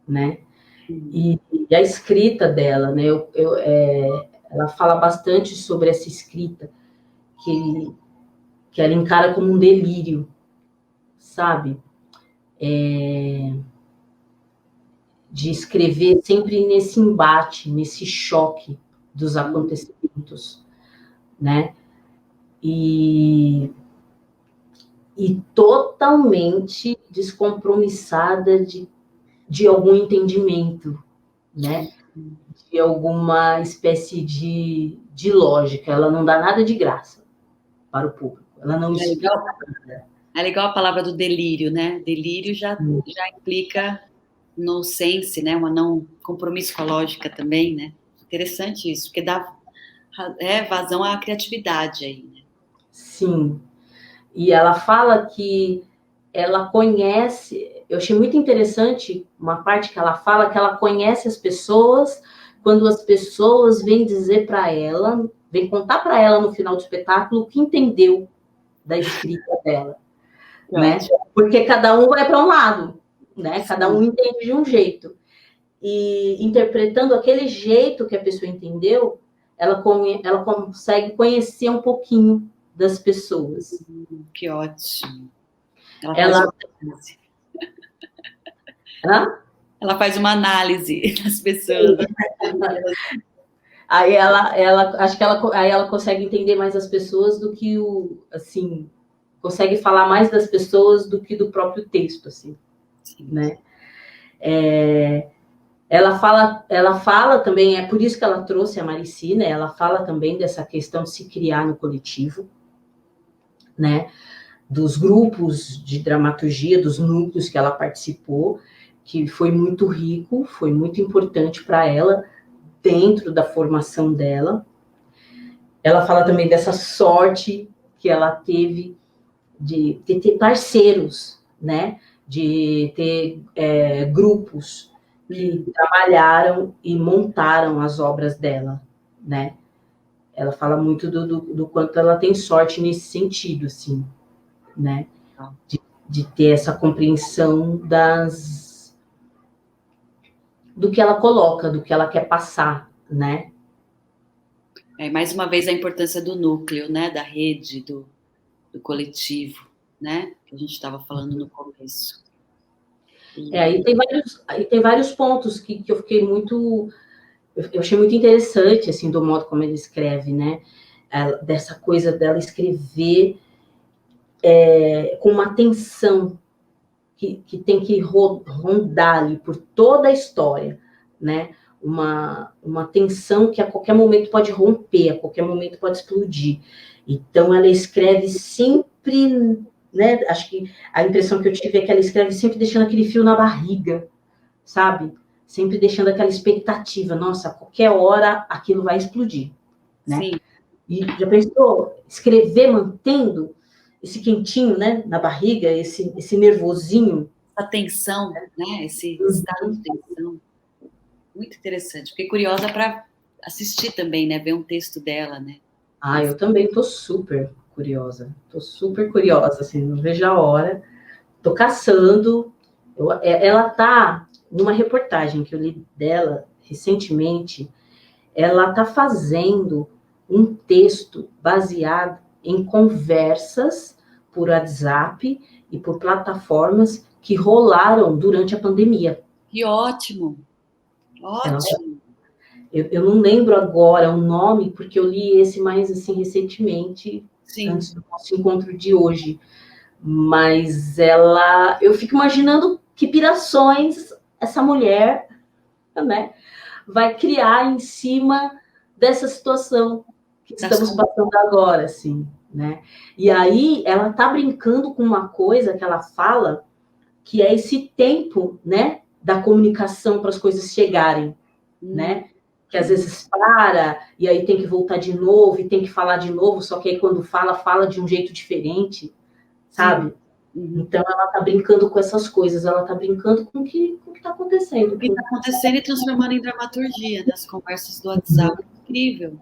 Speaker 2: né? E a escrita dela, né? Ela fala bastante sobre essa escrita que ela encara como um delírio, sabe? De escrever sempre nesse embate, nesse choque dos acontecimentos, né? E totalmente descompromissada de algum entendimento, né? De alguma espécie de lógica. Ela não dá nada de graça para o público. Ela não
Speaker 1: É
Speaker 2: explica
Speaker 1: legal,
Speaker 2: nada.
Speaker 1: é legal a palavra do delírio, né? Delírio já implica no sense, né? Uma não compromisso com a lógica também, né? Interessante isso, porque dá vazão à criatividade aí, né?
Speaker 2: Sim. E ela fala que ela conhece, eu achei muito interessante uma parte que ela fala que ela conhece as pessoas quando as pessoas vêm dizer para ela, vêm contar para ela no final do espetáculo o que entendeu da escrita dela,
Speaker 1: Que
Speaker 2: né?
Speaker 1: ótimo.
Speaker 2: Porque cada um vai para um lado, né? Cada um
Speaker 1: Sim.
Speaker 2: entende de um jeito. E interpretando aquele jeito que a pessoa entendeu, ela consegue conhecer um pouquinho das pessoas.
Speaker 1: Que ótimo. Ela faz
Speaker 2: Ela,
Speaker 1: uma análise.
Speaker 2: hã?
Speaker 1: Ela faz uma análise das pessoas.
Speaker 2: Aí acho que aí ela consegue entender mais as pessoas do que assim, consegue falar mais das pessoas do que do próprio texto, assim,
Speaker 1: Sim.
Speaker 2: né? Ela fala também, é por isso que ela trouxe a Marici, né? Ela fala também dessa questão de se criar no coletivo, né? Dos grupos de dramaturgia, dos núcleos que ela participou, que foi muito rico, foi muito importante para ela dentro da formação dela. Ela fala também dessa sorte que ela teve de ter parceiros, né? De ter grupos que trabalharam e montaram as obras dela, né? Ela fala muito do quanto ela tem sorte nesse sentido, assim, né? De ter essa compreensão do que ela coloca, do que ela quer passar, né?
Speaker 1: Mais uma vez a importância do núcleo, né? Da rede, do coletivo, né? Que a gente estava falando no começo.
Speaker 2: Aí tem vários pontos que eu fiquei muito... Eu achei muito interessante, assim, do modo como ele escreve, né? Dessa coisa dela escrever com uma tensão que tem que rondar ali por toda a história, né? Uma tensão que a qualquer momento pode romper, a qualquer momento pode explodir. Então, ela escreve sempre, né? Acho que a impressão que eu tive é que ela escreve sempre deixando aquele fio na barriga, sabe? Sempre deixando aquela expectativa, nossa, a qualquer hora aquilo vai explodir, né?
Speaker 1: Sim.
Speaker 2: E já pensou escrever mantendo esse quentinho, né, na barriga, esse nervosinho?
Speaker 1: Essa tensão, né? Esse estado de tensão. Muito interessante. Fiquei curiosa para assistir também, né? Ver um texto dela, né?
Speaker 2: Eu também tô super curiosa, assim, não vejo a hora. Tô caçando. Ela tá numa reportagem que eu li dela recentemente, ela tá fazendo um texto baseado em conversas por WhatsApp e por plataformas que rolaram durante a pandemia.
Speaker 1: Que ótimo! Ótimo!
Speaker 2: Eu não lembro agora o nome, porque eu li esse mais assim recentemente,
Speaker 1: Sim.
Speaker 2: antes do nosso encontro de hoje. Mas eu fico imaginando que pirações essa mulher, né, vai criar em cima dessa situação que estamos passando agora, assim, né? E aí ela tá brincando com uma coisa que ela fala, que é esse tempo, né, da comunicação para as coisas chegarem, né? Que às vezes para, e aí tem que voltar de novo, e tem que falar de novo, só que aí quando fala de um jeito diferente, sabe? Então ela tá brincando com essas coisas, ela tá brincando com o que tá acontecendo.
Speaker 1: O que está acontecendo e transformando em dramaturgia, nas conversas do WhatsApp. Incrível.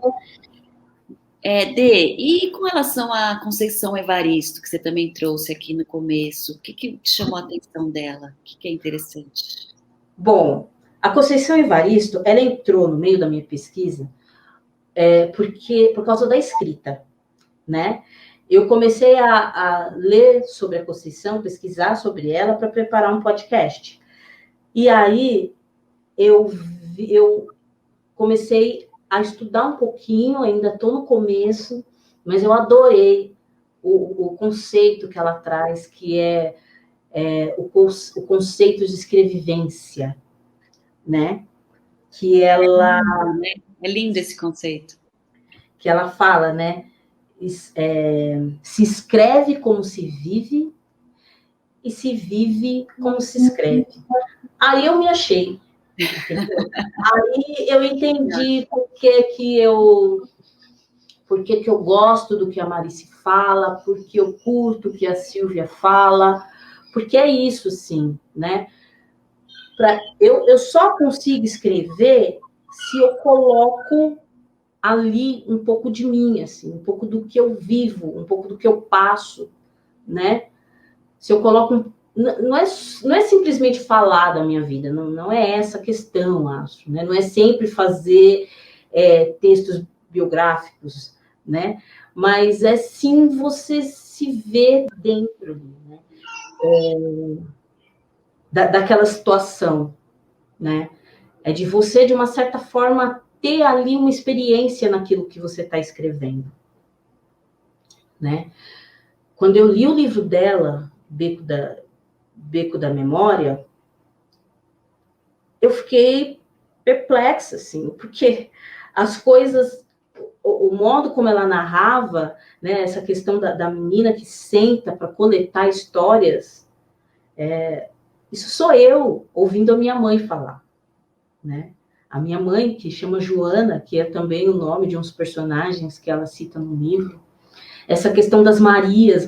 Speaker 1: Dê, e com relação à Conceição Evaristo, que você também trouxe aqui no começo, o que chamou a atenção dela? O que é interessante?
Speaker 2: Bom, a Conceição Evaristo, ela entrou no meio da minha pesquisa por causa da escrita, né? Eu comecei a ler sobre a Conceição, pesquisar sobre ela para preparar um podcast. E aí eu comecei a estudar um pouquinho, ainda estou no começo, mas eu adorei o conceito que ela traz, que é o conceito de escrevivência, né? Que ela
Speaker 1: É lindo esse conceito.
Speaker 2: fala, né? se escreve como se vive e se vive como se escreve. Aí eu me achei. Entendeu? Aí eu entendi por que eu gosto do que a Marice fala, porque eu curto o que a Silvia fala, porque é isso, sim, né? Eu só consigo escrever se eu coloco ali um pouco de mim, assim, um pouco do que eu vivo, um pouco do que eu passo, né? Se eu coloco... Não é simplesmente falar da minha vida, não é essa a questão, acho, né? Não é sempre fazer textos biográficos, né? Mas é sim você se ver dentro, né? Daquela situação, né? É de você, de uma certa forma, ter ali uma experiência naquilo que você está escrevendo, né? Quando eu li o livro dela, Beco da Memória, eu fiquei perplexa, assim, porque as coisas, o modo como ela narrava, né, essa questão da menina que senta para coletar histórias, isso sou eu ouvindo a minha mãe falar, né? A minha mãe, que chama Joana, que é também o nome de uns personagens que ela cita no livro, essa questão das Marias,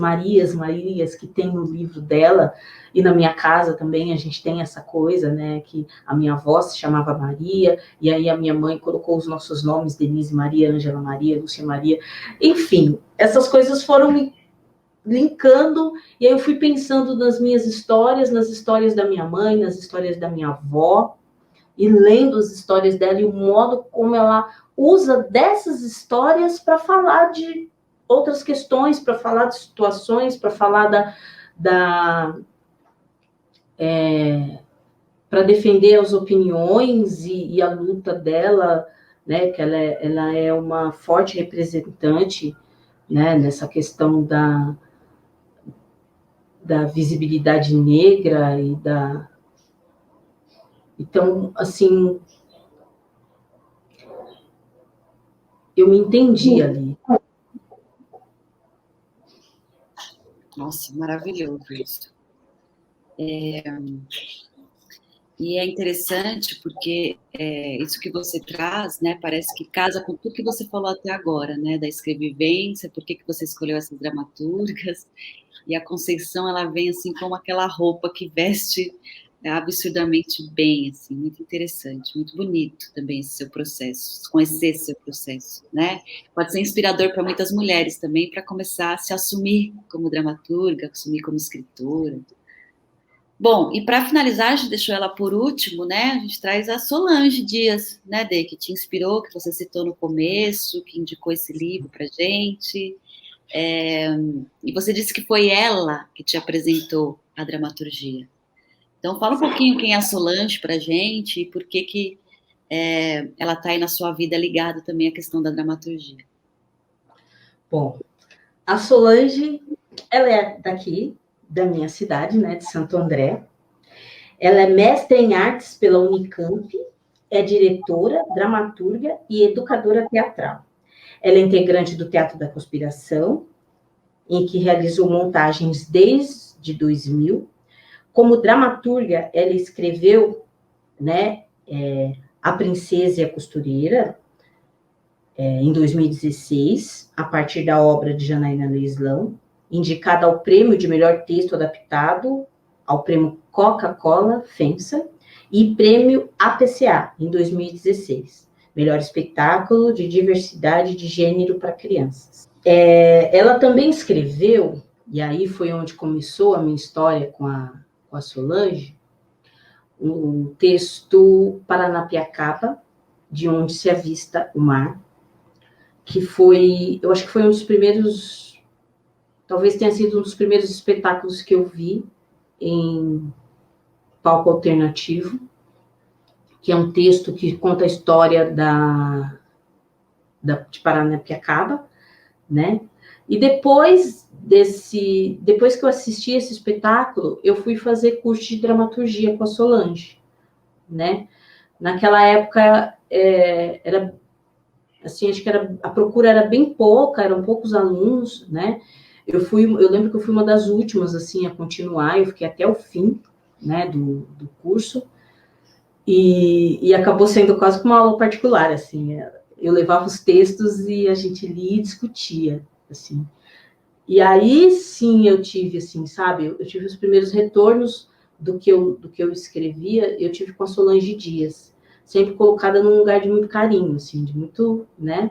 Speaker 2: que tem no livro dela, e na minha casa também a gente tem essa coisa, né, que a minha avó se chamava Maria, e aí a minha mãe colocou os nossos nomes, Denise Maria, Ângela Maria, Lúcia Maria, enfim, essas coisas foram me linkando, e aí eu fui pensando nas minhas histórias, nas histórias da minha mãe, nas histórias da minha avó, e lendo as histórias dela, e o modo como ela usa dessas histórias para falar de outras questões, para falar de situações, para falar para defender as opiniões e a luta dela, né, que ela é uma forte representante, né, nessa questão da visibilidade negra então, assim, eu me entendi ali.
Speaker 1: Nossa, maravilhoso isso. E é interessante porque isso que você traz, né, parece que casa com tudo que você falou até agora, né, da escrevivência, por que você escolheu essas dramaturgas, e a Conceição, ela vem assim como aquela roupa que veste absurdamente bem, assim, muito interessante, muito bonito também esse seu processo, conhecer esse seu processo, né? Pode ser inspirador para muitas mulheres também, para começar a se assumir como dramaturga, assumir como escritora. Bom, e para finalizar, a gente deixou ela por último, né? A gente traz a Solange Dias, né, Dê, que te inspirou, que você citou no começo, que indicou esse livro para gente. E você disse que foi ela que te apresentou a dramaturgia. Então, fala um pouquinho quem é a Solange para gente e por que ela está aí na sua vida ligada também à questão da dramaturgia.
Speaker 2: Bom, a Solange, ela é daqui, da minha cidade, né, de Santo André. Ela é mestre em artes pela Unicamp, é diretora, dramaturga e educadora teatral. Ela é integrante do Teatro da Conspiração, em que realizou montagens desde 2000. Como dramaturga, ela escreveu, né, A Princesa e a Costureira, em 2016, a partir da obra de Janaína Leislão, indicada ao prêmio de melhor texto adaptado, ao prêmio Coca-Cola FEMSA, e prêmio APCA, em 2016, melhor espetáculo de diversidade de gênero para crianças. Ela também escreveu, e aí foi onde começou a minha história com a Solange, um texto Paranapiacaba, de onde se avista o mar, que foi, eu acho que foi um dos primeiros, talvez tenha sido um dos primeiros espetáculos que eu vi em palco alternativo, que é um texto que conta a história de Paranapiacaba, né? E depois que eu assisti esse espetáculo, eu fui fazer curso de dramaturgia com a Solange, né? Naquela época, era assim, acho que a procura era bem pouca, eram poucos alunos, né? Eu lembro que eu fui uma das últimas, assim, a continuar, eu fiquei até o fim, né, do curso, e acabou sendo quase como uma aula particular, assim, eu levava os textos e a gente lia e discutia, assim. E aí, sim, eu tive, assim, sabe, eu tive os primeiros retornos do que eu escrevia, eu tive com a Solange Dias, sempre colocada num lugar de muito carinho, assim, de muito, né,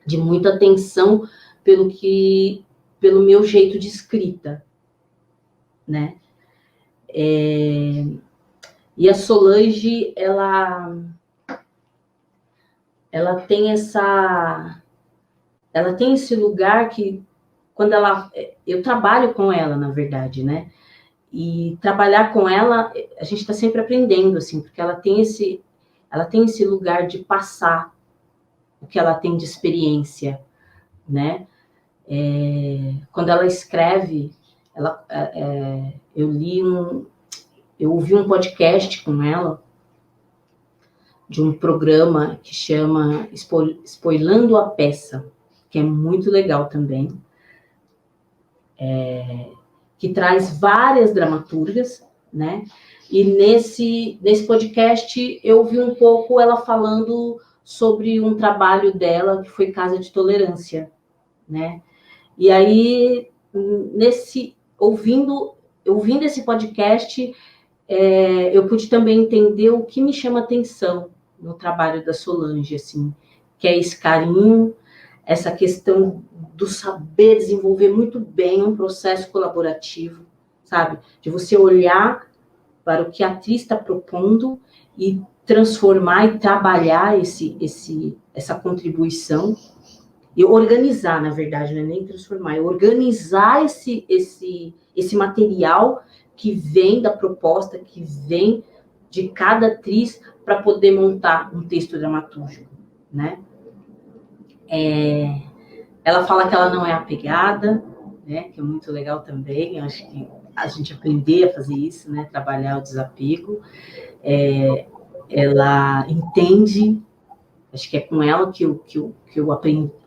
Speaker 2: de muita atenção pelo meu jeito de escrita, né? E a Solange, ela tem esse lugar que quando eu trabalho com ela, na verdade, né? E trabalhar com ela, a gente está sempre aprendendo, assim, porque ela tem esse lugar de passar o que ela tem de experiência, né? Quando ela escreve, eu ouvi um podcast com ela de um programa que chama Spoilando a Peça, que é muito legal também, que traz várias dramaturgas, né? E nesse podcast eu ouvi um pouco ela falando sobre um trabalho dela que foi Casa de Tolerância, né? E aí, ouvindo esse podcast, eu pude também entender o que me chama atenção no trabalho da Solange, assim, que é esse carinho, essa questão do saber desenvolver muito bem um processo colaborativo, sabe? De você olhar para o que a atriz está propondo e transformar e trabalhar essa contribuição e organizar, na verdade, não é nem transformar, é organizar esse material que vem da proposta, que vem de cada atriz para poder montar um texto dramatúrgico, né? Ela fala que ela não é apegada, né? Que é muito legal também. Eu acho que a gente aprender a fazer isso, né? Trabalhar o desapego. Ela entende. Acho que é com ela que eu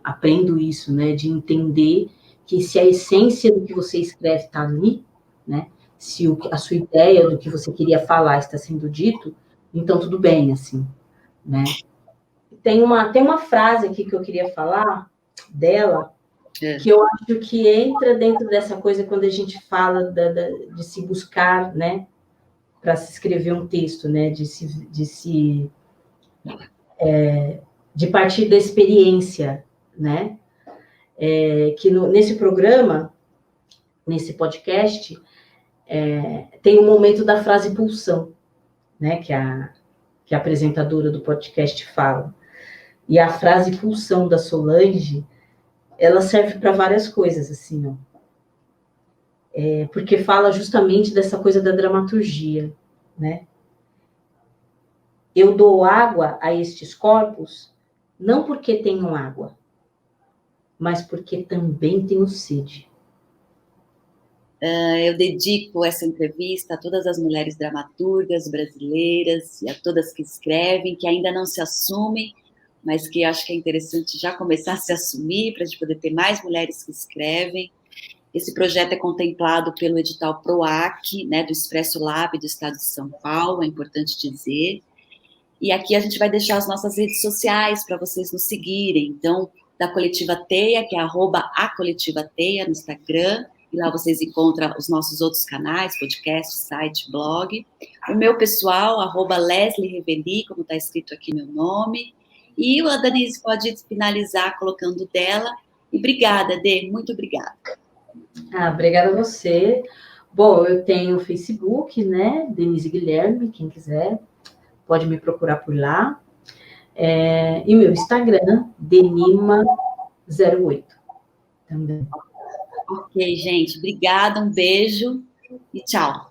Speaker 2: aprendo isso, né? De entender que se a essência do que você escreve está ali, né? Se a sua ideia do que você queria falar está sendo dito, então tudo bem, assim, né? Tem uma frase aqui que eu queria falar dela, que eu acho que entra dentro dessa coisa quando a gente fala de se buscar, né? Para se escrever um texto, né? De partir da experiência, né? Que nesse programa, nesse podcast, tem um momento da frase pulsão, né? Que a apresentadora do podcast fala. E a frase pulsão da Solange, ela serve para várias coisas, assim, ó. Porque fala justamente dessa coisa da dramaturgia, né? Eu dou água a estes corpos não porque tenham água, mas porque também tenho sede.
Speaker 1: Eu dedico essa entrevista a todas as mulheres dramaturgas brasileiras e a todas que escrevem, que ainda não se assumem, mas que acho que é interessante já começar a se assumir para a gente poder ter mais mulheres que escrevem. Esse projeto é contemplado pelo edital PROAC, né, do Expresso Lab do Estado de São Paulo, é importante dizer. E aqui a gente vai deixar as nossas redes sociais para vocês nos seguirem. Então, da Coletiva Teia, que é @acoletivateia no Instagram, e lá vocês encontram os nossos outros canais, podcast, site, blog. O meu pessoal, @Leslie Reveli, como está escrito aqui meu nome. E a Danise pode finalizar colocando dela. E obrigada, Dê, muito obrigada.
Speaker 2: Obrigada a você. Bom, eu tenho o Facebook, né? Denise Guilherme, quem quiser pode me procurar por lá. E meu Instagram, Denima08 também.
Speaker 1: Ok, gente. Obrigada, um beijo e tchau.